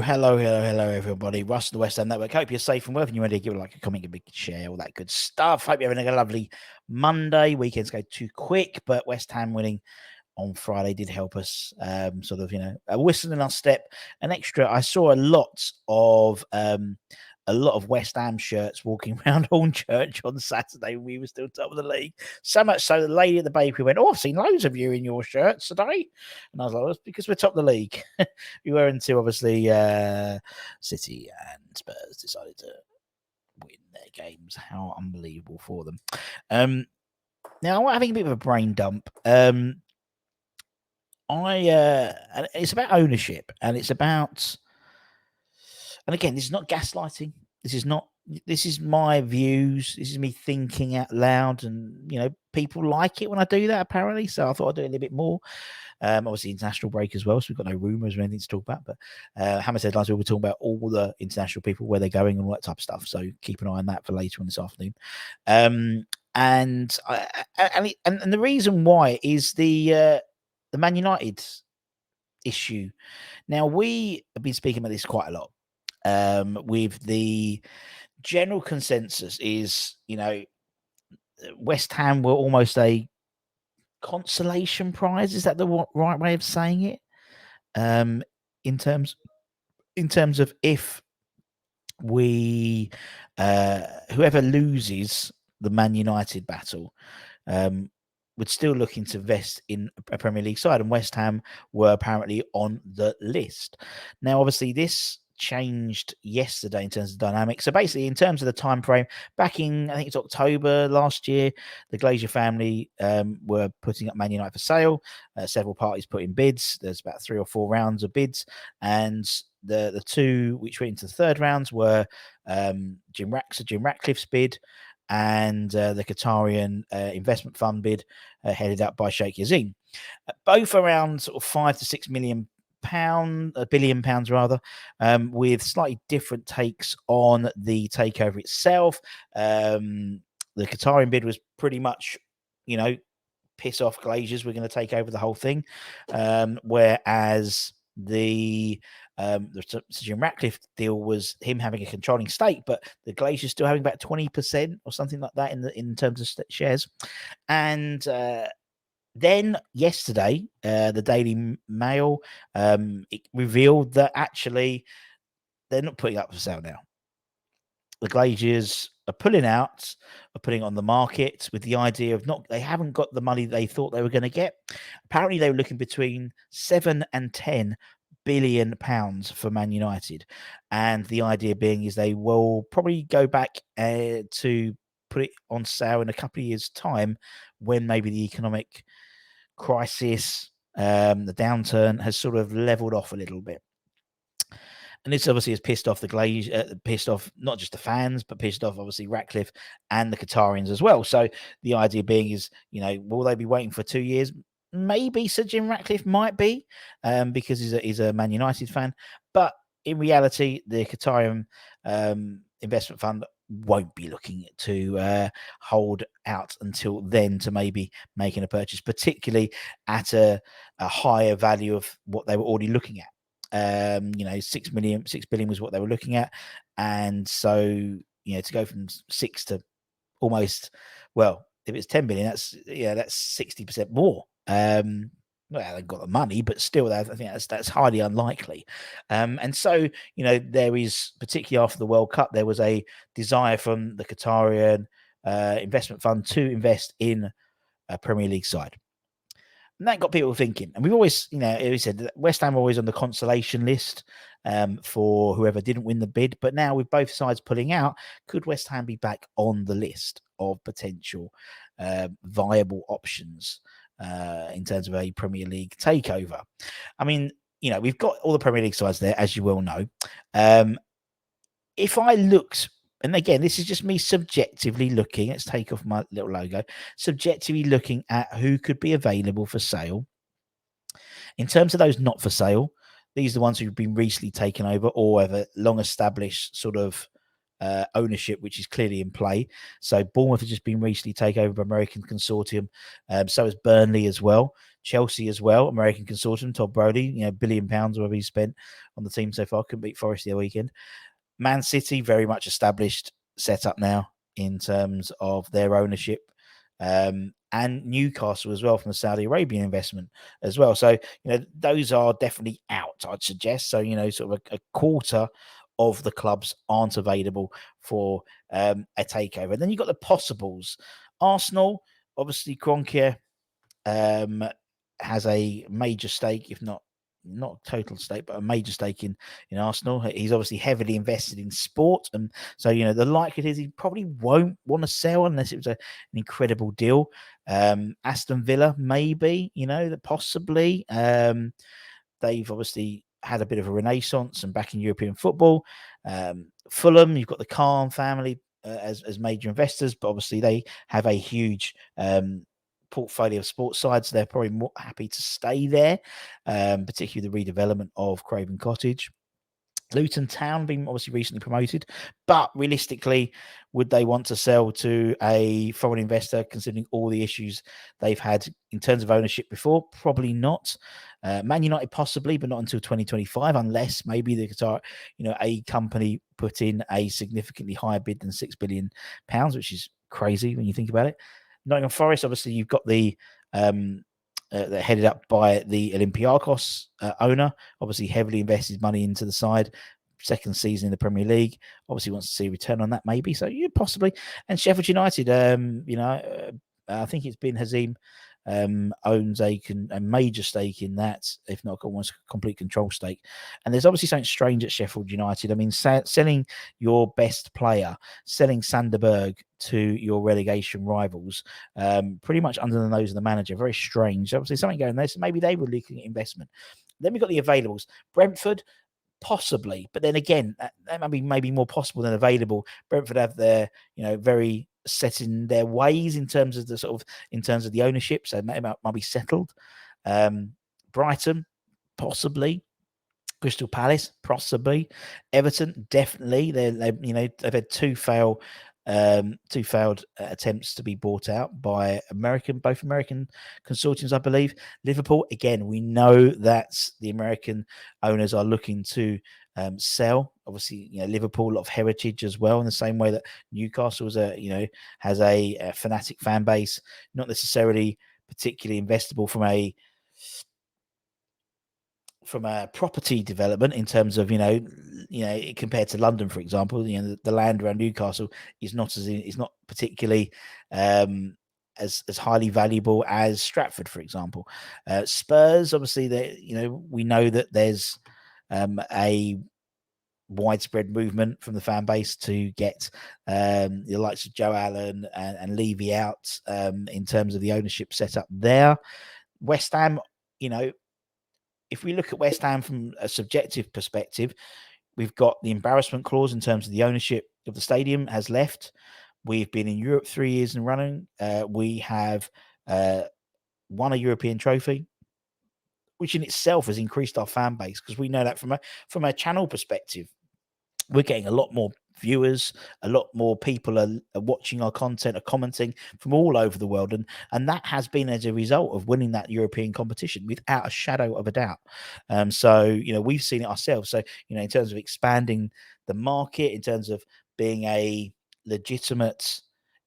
Hello, everybody. Russ, the West Ham Network. Hope you're safe and well. If you're ready to give it like a comment, a big share, all that good stuff. Hope you're having a lovely Monday. Weekends go too quick, but West Ham winning on Friday did help us sort of, a whistle in our step. An extra, I saw a lot of West Ham shirts walking around Hornchurch on Saturday when we were still top of the league. So much so the lady at the bakery went, "Oh, I've seen loads of you in your shirts today." And I was like, "Well, it's because we're top of the league." We were until obviously City and Spurs decided to win their games. How unbelievable for them. Now I'm having a bit of a brain dump. And it's about ownership, and it's about, and again, this is not gaslighting. This is my views. This is me thinking out loud, and people like it when I do that, apparently. So I thought I'd do it a little bit more. Obviously, international break as well, so we've got no rumours or anything to talk about. But Hammer's headlines, we'll be talking about all the international people, where they're going, and all that type of stuff. So keep an eye on that for later on this afternoon. And the reason why is the Man United issue. Now, we have been speaking about this quite a lot. With the general consensus is, West Ham were almost a consolation prize. Is that the right way of saying it? In terms of if we whoever loses the Man United battle would still looking to invest in a Premier League side, and West Ham were apparently on the list. Now, obviously, this changed yesterday in terms of dynamics. So basically, in terms of the time frame, back in, I think it's October last year, the Glazer family were putting up Man United for sale. Several parties put in bids. There's about 3 or 4 rounds of bids, and the two which went into the third rounds were Jim Ratcliffe's bid and the Qatarian investment fund bid, headed up by Sheikh Yazim. Both around sort of £5 to £6 million, £1 billion rather, with slightly different takes on the takeover itself. The Qatarian bid was pretty much, piss off Glazers, we're going to take over the whole thing, whereas the Sir Jim Ratcliffe deal was him having a controlling stake, but the Glazers still having about 20% or something like that in terms of shares. And then yesterday, the Daily Mail it revealed that actually they're not putting up for sale now. The Glazers are pulling out, are putting on the market with the idea of they haven't got the money they thought they were going to get. Apparently, they were looking between £7 and £10 billion for Man United, and the idea being is they will probably go back to put it on sale in a couple of years' time, when maybe the economic crisis, the downturn has sort of leveled off a little bit. And this obviously has pissed off pissed off not just the fans, but pissed off obviously Ratcliffe and the Qatarians as well. So the idea being is, will they be waiting for 2 years? Maybe Sir Jim Ratcliffe might be, because he's a Man United fan. But in reality, the Qatarian investment fund won't be looking to hold out until then to maybe making a purchase, particularly at a higher value of what they were already looking at. 6 billion was what they were looking at, and so to go from 6 to almost, well, if it's 10 billion, that's 60% more. Well, they've got the money, but still, I think that's highly unlikely. And so, there is, particularly after the World Cup, there was a desire from the Qatarian investment fund to invest in a Premier League side. And that got people thinking. And we've always, we said that West Ham are always on the consolation list for whoever didn't win the bid. But now, with both sides pulling out, could West Ham be back on the list of potential viable options in terms of a Premier League takeover? I mean, we've got all the Premier League sides there, as you well know. If I looked, and again, this is just me subjectively looking, let's take off my little logo, subjectively looking at who could be available for sale. In terms of those not for sale, these are the ones who've been recently taken over or have a long established sort of ownership, which is clearly in play. So Bournemouth has just been recently taken over by American Consortium. So has Burnley as well. Chelsea as well, American consortium, Todd Brody, £1 billion or whatever he spent on the team so far. Couldn't beat Forest the other weekend. Man City, very much established, set up now in terms of their ownership. And Newcastle as well from the Saudi Arabian investment as well. So, those are definitely out, I'd suggest. So, sort of a quarter of the clubs aren't available for a takeover. And then you've got the possibles. Arsenal, obviously, Kroenke has a major stake, if not total stake, but a major stake in Arsenal. He's obviously heavily invested in sport, and so the likelihood is he probably won't want to sell unless it was an incredible deal. Aston Villa, maybe, possibly. They've obviously had a bit of a renaissance and back in European football. Fulham, you've got the Khan family as major investors, but obviously they have a huge portfolio of sports sides. They're probably more happy to stay there, particularly the redevelopment of Craven Cottage. Luton Town being obviously recently promoted, but realistically, would they want to sell to a foreign investor considering all the issues they've had in terms of ownership before? Probably not. Man United possibly, but not until 2025, unless maybe the Qatar, a company put in a significantly higher bid than £6 billion, which is crazy when you think about it. Nottingham Forest, obviously, you've got the they're headed up by the Olympiacos owner, obviously heavily invested money into the side. Second season in the Premier League, obviously wants to see a return on that, maybe. So yeah, possibly. And Sheffield United, I think it's been Hazim owns a major stake in that, if not almost a complete control stake. And there's obviously something strange at Sheffield United. I mean, selling your best player, selling Sander Berg to your relegation rivals, pretty much under the nose of the manager. Very strange. Obviously, something going there. So maybe they were looking at investment. Then we've got the availables. Brentford, possibly, but then again, that might be maybe more possible than available. Brentford have their, very set in their ways in terms of the ownership, so it might be settled. Brighton, possibly. Crystal Palace, possibly. Everton, definitely. They've had two failed attempts to be bought out by both American consortiums, I believe. Liverpool, again, we know that the American owners are looking to sell. Obviously, Liverpool, a lot of heritage as well, in the same way that Newcastle has a fanatic fan base, not necessarily particularly investable from a property development in terms of compared to London, for example. The land around Newcastle is not particularly as highly valuable as Stratford, for example. Spurs, obviously, we know that there's a widespread movement from the fan base to get the likes of Joe Allen and Levy out in terms of the ownership set up there. West Ham, if we look at West Ham from a subjective perspective, we've got the embarrassment clause in terms of the ownership of the stadium has left. We've been in Europe 3 years in running. We have won a European trophy, which in itself has increased our fan base, because we know that from a channel perspective, we're getting a lot more viewers, a lot more people are watching our content, are commenting from all over the world, and that has been as a result of winning that European competition without a shadow of a doubt. So we've seen it ourselves. So in terms of expanding the market, in terms of being a legitimate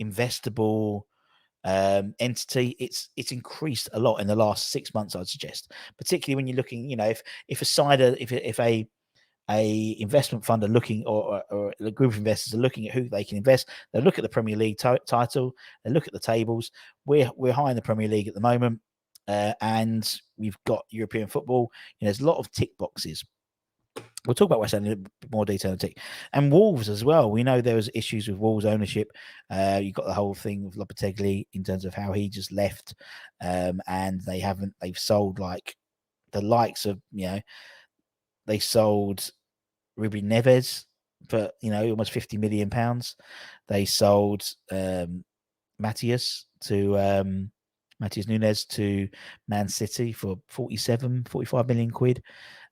investable entity, it's increased a lot in the last 6 months, I'd suggest. Particularly when you're looking, if a investment fund are looking, or a group of investors are looking at who they can invest, they look at the Premier League title, they look at the tables. We're high in the Premier League at the moment, and we've got European football. There's a lot of tick boxes. We'll talk about West Ham in a bit more detail in a tick. And Wolves as well. We know there was issues with Wolves ownership. You've got the whole thing with Lopetegui in terms of how he just left, and they've sold like the likes of, they sold Ruben Neves for almost £50 million. They sold Matthias Nunes to Man City for 45 million quid,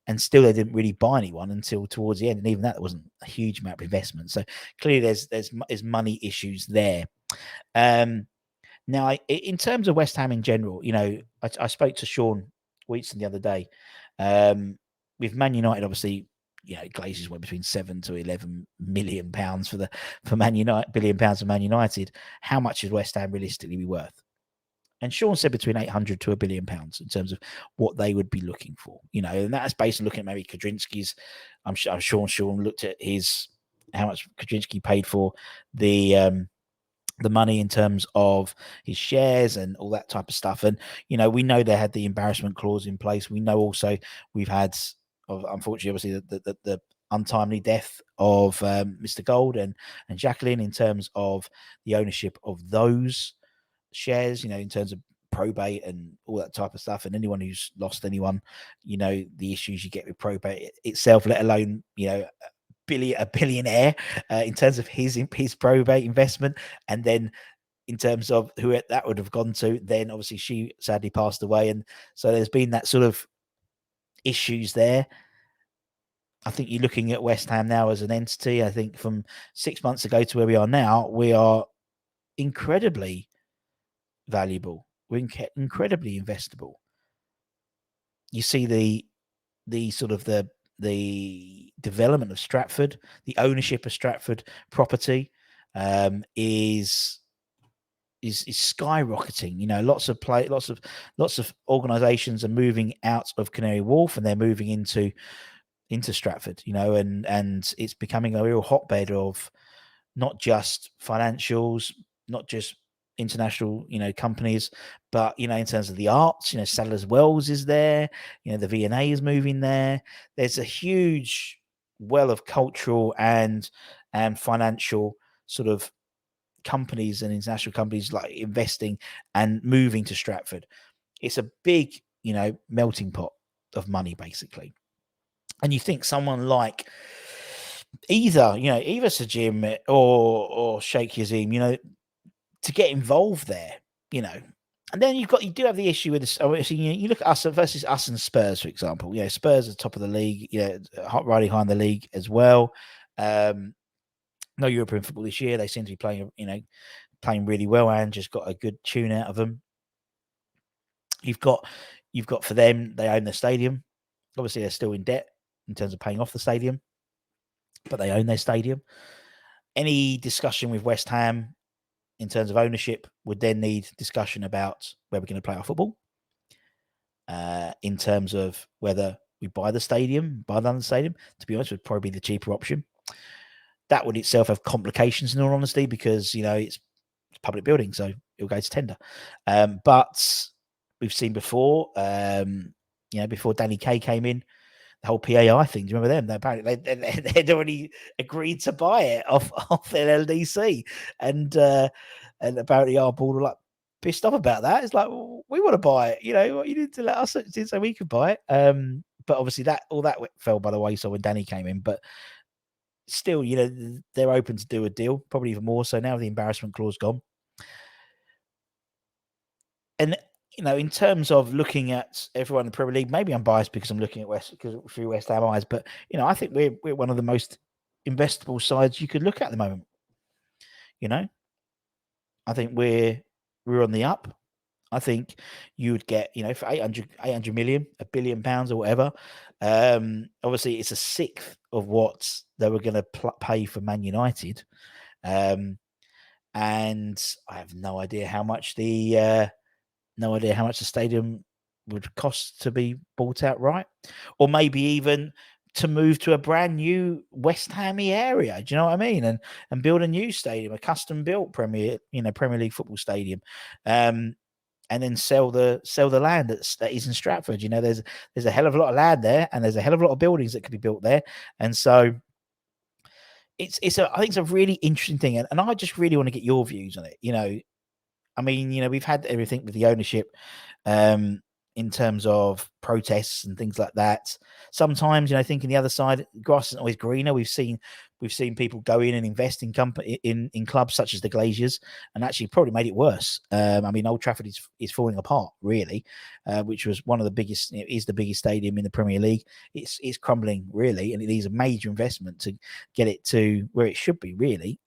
and still they didn't really buy anyone until towards the end, and even that wasn't a huge amount of investment. So clearly there's money issues there. Now, in terms of West Ham in general, I spoke to Sean Wheatson the other day. With Man United, obviously, Glazers went between £7 to £11 million for Man United, £1 billion for Man United. How much is West Ham realistically be worth? And Sean said between 800 to £1 billion in terms of what they would be looking for, and that's based on looking at maybe Kudrinski's. I'm sure Sean looked at how much Kudrinski paid for the money in terms of his shares and all that type of stuff. And, we know they had the embarrassment clause in place. We know also we've had, unfortunately, obviously, the untimely death of Mr. Gold and Jacqueline in terms of the ownership of those shares, in terms of probate and all that type of stuff. And anyone who's lost anyone, the issues you get with probate itself, let alone, a billionaire in terms of his probate investment. And then in terms of who that would have gone to, then obviously she sadly passed away. And so there's been that sort of issues there. I think you're looking at West Ham now as an entity. I think from 6 months ago to where we are now, we are incredibly valuable. We're incredibly investable. You see the sort of the development of Stratford, the ownership of Stratford property is skyrocketing. Lots of organizations are moving out of Canary Wharf and they're moving into Stratford, and it's becoming a real hotbed of not just financials, not just international, companies, but, in terms of the arts, Sadler's Wells is there, the V&A is moving there. There's a huge well of cultural and financial sort of companies and international companies like investing and moving to Stratford. It's a big, melting pot of money, basically. And you think someone like either Sir Jim or Sheikh Yazim, to get involved there, and then you do have the issue with this. You look at us versus us and Spurs, for example. Spurs are top of the league, riding high in the league as well. No European football this year. They seem to be playing really well and just got a good tune out of them. You've got for them, they own the stadium. Obviously, they're still in debt in terms of paying off the stadium, but they own their stadium. Any discussion with West Ham in terms of ownership would then need discussion about where we're going to play our football. In terms of whether we buy the London Stadium, to be honest, would probably be the cheaper option. That would itself have complications, in all honesty, because it's public building, so it'll go to tender. But we've seen before, before Danny Kaye came in, the whole PAI thing. Do you remember them? Apparently they'd already agreed to buy it off LLDC, and apparently our board were like pissed off about that. It's like, well, we want to buy it. You need to let us so we could buy it. But obviously all that fell by the wayside when Danny came in. But still, they're open to do a deal, probably even more so now the embarrassment clause gone. And in terms of looking at everyone in the Premier League, maybe I'm biased because I'm looking at through West Ham eyes, but I think we're one of the most investable sides you could look at the moment. I think we're on the up. I think you would get, for 800 million, £1 billion or whatever. Obviously, it's a sixth of what they were going to pay for Man United. And I have no idea how much the stadium would cost to be bought outright, or maybe even to move to a brand new West Hammy area. Do you know what I mean? And build a new stadium, a custom built Premier League football stadium, and then sell the land that is in Stratford. There's a hell of a lot of land there, and there's a hell of a lot of buildings that could be built there, and so. I think it's a really interesting thing, and I just really want to get your views on it. I mean, we've had everything with the ownership in terms of protests and things like that. Sometimes, thinking the other side, grass isn't always greener. We've seen people go in and invest in in clubs such as the Glazers, and actually probably made it worse. I mean, Old Trafford is falling apart, really, which was one of the biggest, is the biggest stadium in the Premier League. It's crumbling, really, and it needs a major investment to get it to where it should be, really.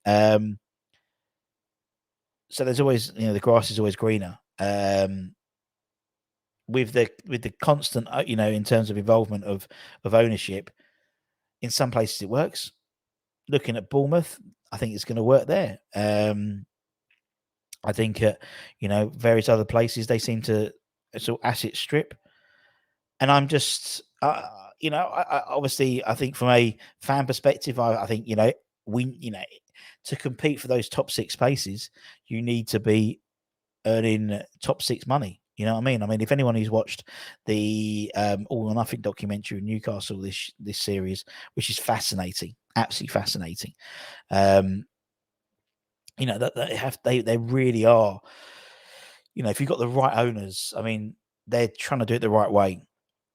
So there's always, the grass is always greener. With the constant, in terms of involvement of ownership, in some places it works. Looking at Bournemouth, I think it's going to work there. I think at various other places they seem to sort of asset strip, and I'm just obviously I think from a fan perspective, I think we to compete for those top six places, you need to be earning top six money. You know what I mean? I mean, if anyone who's watched the All or Nothing documentary in Newcastle this series, which is fascinating, absolutely fascinating. That they really are. If you've got the right owners, I mean, they're trying to do it the right way.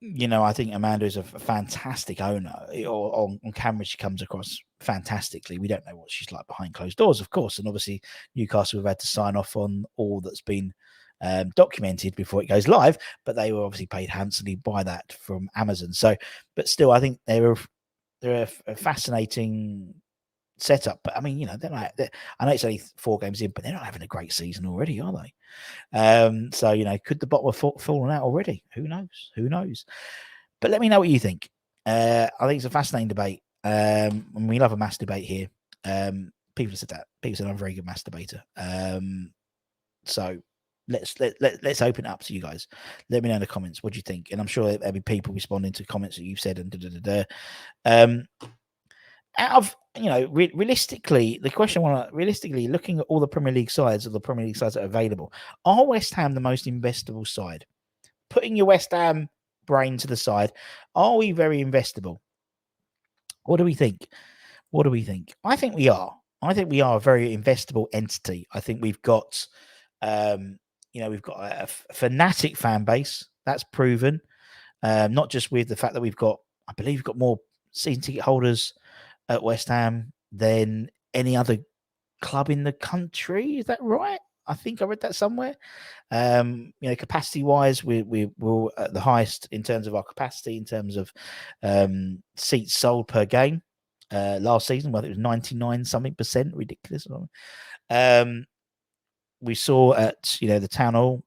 I think Amanda is a fantastic owner. On camera, she comes across fantastically. We don't know what she's like behind closed doors, of course. And obviously, Newcastle have had to sign off on all that's been documented before it goes live. But they were obviously paid handsomely by that from Amazon. So, but still, I think they're a fascinating setup. But I mean, I know it's only 4 games in, but they're not having a great season already, are they? So could the bottom have fallen out already? Who knows? But let me know what you think. I think it's a fascinating debate. And we love a mass debate here. People have said that. People said I'm a very good mass debater. So let's open it up to you guys. Let me know in the comments what do you think, and I'm sure there'll be people responding to comments that you've said and out of realistically, the question realistically, looking at all the Premier League sides that are available, are West Ham the most investable side? Putting your West Ham brain to the side, are we very investable? What do we think? I think we are. I think we are a very investable entity. I think we've got, we've got a fanatic fan base. That's proven. Not just with the fact that I believe we've got more season ticket holders at West Ham than any other club in the country. Is that right? I think I read that somewhere. Capacity wise, we're at the highest in terms of our capacity, in terms of seats sold per game. Last season, whether it was 99 something percent, ridiculous. We saw at the Town Hall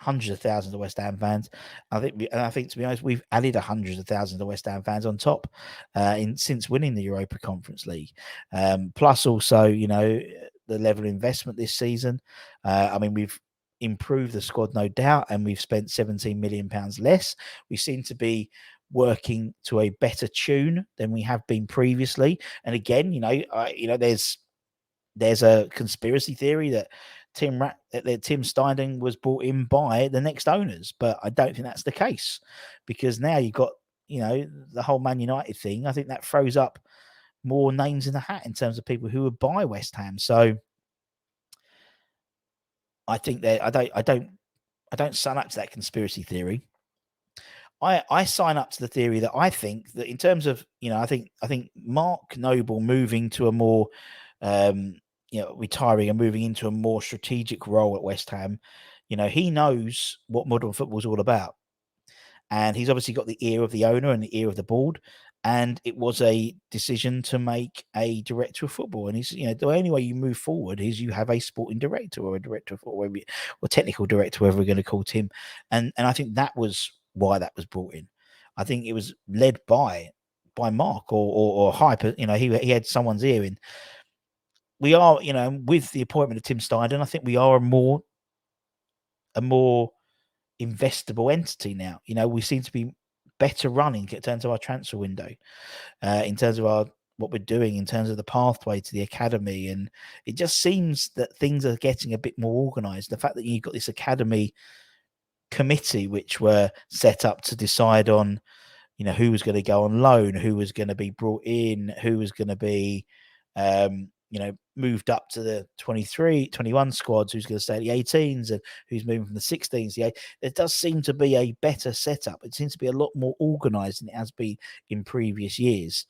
hundreds of thousands of West Ham fans. I think to be honest, we've added hundreds of thousands of West Ham fans on top since winning the Europa Conference League. Plus also, the level of investment this season. I mean, we've improved the squad, no doubt, and we've spent £17 million less. We seem to be working to a better tune than we have been previously. And again, there's a conspiracy theory that Tim Steinding was brought in by the next owners, but I don't think that's the case, because now you've got the whole Man United thing. I think that throws up more names in the hat in terms of people who would buy West Ham. So I think that I don't sign up to that conspiracy theory. I sign up to the theory that I think that in terms of I think Mark Noble moving to a more retiring and moving into a more strategic role at West Ham, he knows what modern football is all about. And he's obviously got the ear of the owner and the ear of the board. And it was a decision to make a director of football. And he's, the only way you move forward is you have a sporting director or a director of football, or technical director, whatever we're going to call him. And I think that was why that was brought in. I think it was led by Mark or Hyper. He had someone's ear in. We are, with the appointment of Tim Steindl, I think we are a more investable entity now. We seem to be better running in terms of our transfer window, in terms of what we're doing, in terms of the pathway to the academy. And it just seems that things are getting a bit more organised. The fact that you've got this academy committee, which were set up to decide on, who was going to go on loan, who was going to be brought in, who was going to be, moved up to the 23, 21 squads, who's going to stay at the 18s, and who's moving from the 16s. There does seem to be a better setup. It seems to be a lot more organised than it has been in previous years.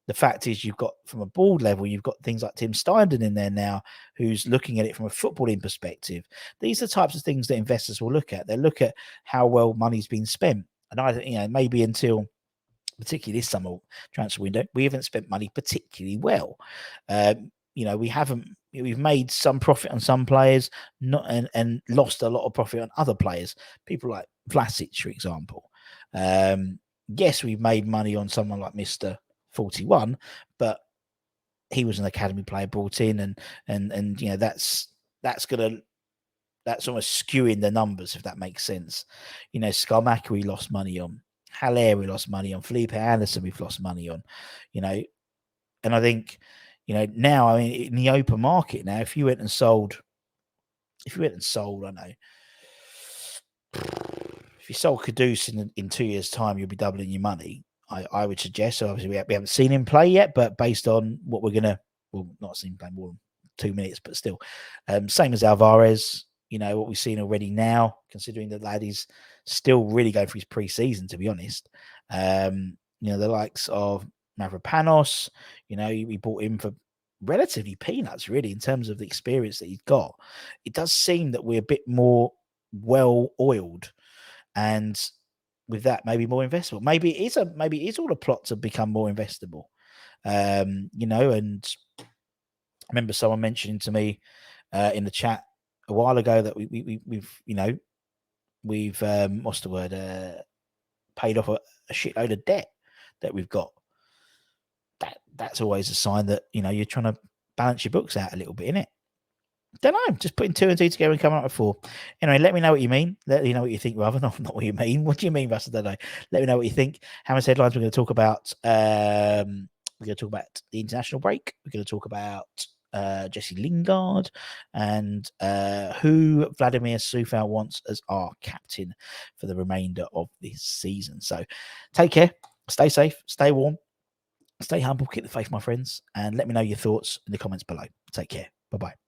The fact is, you've got, from a board level, you've got things like Tim Steindl in there now, who's looking at it from a footballing perspective. These are the types of things that investors will look at. They'll look at how well money's been spent. And maybe until particularly this summer transfer window, we haven't spent money particularly well. we've made some profit on some players, not and lost a lot of profit on other players. People like Vlasic, for example. Yes, we've made money on someone like Mr. 41, but he was an academy player brought in, and that's almost skewing the numbers, if that makes sense. Skarmaka we lost money on, Haller we lost money on, Felipe Anderson we've lost money on, and I think, now, I mean, in the open market now, if you went and sold, I don't know, if you sold Kudus in 2 years' time, you'll be doubling your money. I would suggest. So obviously, we haven't seen him play yet, but based on what we're gonna, not seen him play more than 2 minutes, but still, same as Alvarez. What we've seen already now, considering the lad is still really going for his pre-season, to be honest. The likes of Mavropanos, we bought him for relatively peanuts, really, in terms of the experience that he's got. It does seem that we're a bit more well-oiled, and with that, maybe more investable. Maybe it is all a plot to become more investable. And I remember someone mentioning to me in the chat a while ago that we've what's the word, paid off a shitload of debt that we've got. That's always a sign that you're trying to balance your books out a little bit, innit? Don't know, just putting 2 and 2 together and coming up with 4. Anyway, let me know what you mean. Let me know what you think, rather. Not what you mean. What do you mean, Russell? Don't know. Let me know what you think. Hammer's headlines. We're going to talk about. We're going to talk about the international break. We're going to talk about Jesse Lingard and who Vladimir Sufal wants as our captain for the remainder of this season. So, take care. Stay safe. Stay warm. Stay humble. Keep the faith, my friends. And let me know your thoughts in the comments below. Take care. Bye-bye.